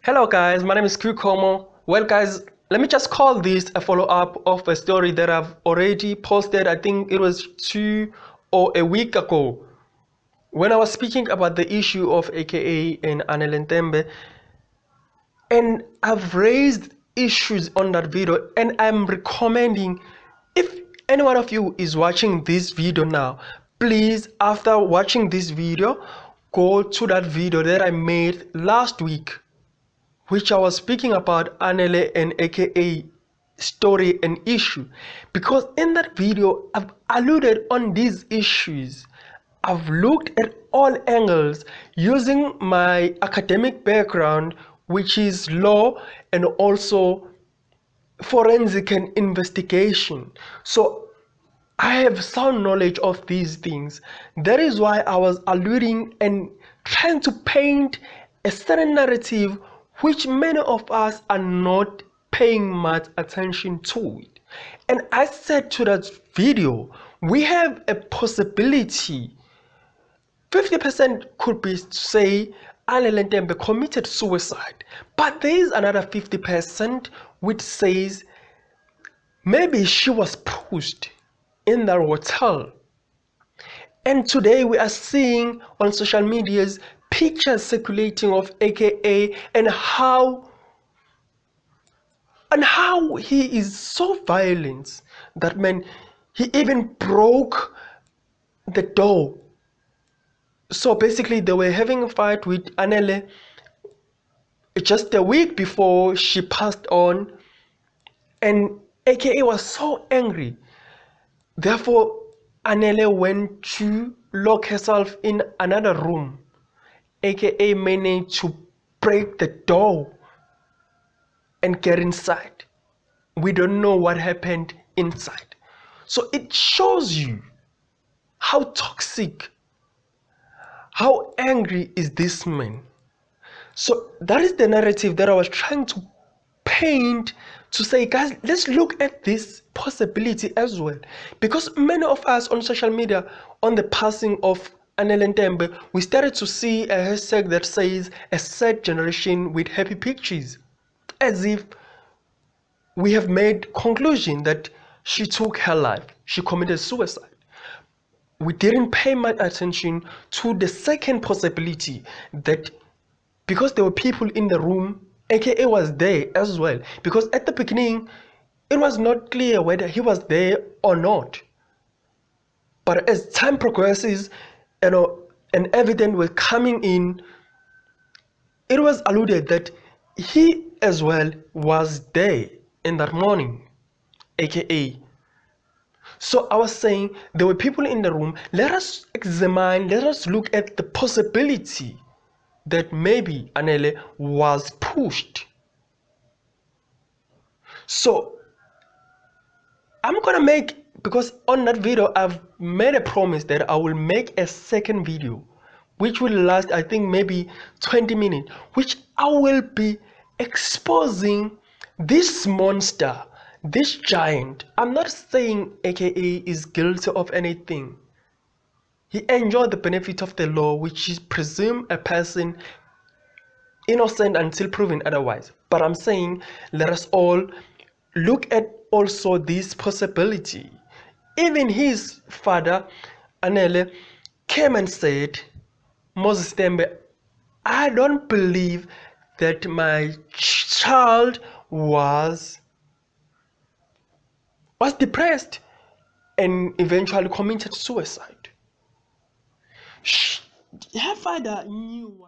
Hello guys, my name is Kukomo. Well guys, let me just call this a follow-up of a story that I've already posted. I think it was 2 or a week ago when I was speaking about the issue of AKA and Tembe, and I've raised issues on that video, and I'm recommending, if any one of you is watching this video now, please, after watching this video, go to that video that I made last week, which I was speaking about Anele and AKA story and issue, because in that video I've alluded on these issues. I've looked at all angles using my academic background, which is law and also forensic and investigation. So I have sound knowledge of these things. That is why I was alluding and trying to paint a certain narrative which many of us are not paying much attention to it. And I said to that video, we have a possibility. 50% could be to say Anele Tembe committed suicide, but there is another 50% which says maybe she was pushed in the hotel. And today we are seeing on social medias pictures circulating of AKA and how he is so violent that, man, he even broke the door. So basically they were having a fight with Anele just a week before she passed on, and AKA was so angry. Therefore, Anele went to lock herself in another room. AKA managed to break the door and get inside. We don't know what happened inside. So it shows you how toxic, how angry is this man. So that is the narrative that I was trying to paint, to say, guys, let's look at this possibility as well, because many of us on social media, on the passing of Anele Tembe, we started to see a hashtag that says a sad generation with happy pictures, as if we have made conclusion that she took her life, she committed suicide. We didn't pay much attention to the second possibility, that because there were people in the room, AKA was there as well, because at the beginning it was not clear whether he was there or not. But as time progresses, and evidence was coming in, it was alluded that he as well was there in that morning, AKA. So I was saying there were people in the room. Let us examine, let us look at the possibility that maybe Anele was pushed. So I'm gonna make, because on that video I've made a promise that I will make a second video which will last, I think, maybe 20 minutes, which I will be exposing this monster, this giant. I'm not saying AKA is guilty of anything. He enjoyed the benefit of the law, which is presume a person innocent until proven otherwise. But I'm saying let us all look at also this possibility. Even his father, Anele, came and said, Moses Tembe, I don't believe that my child was depressed and eventually committed suicide. Her father knew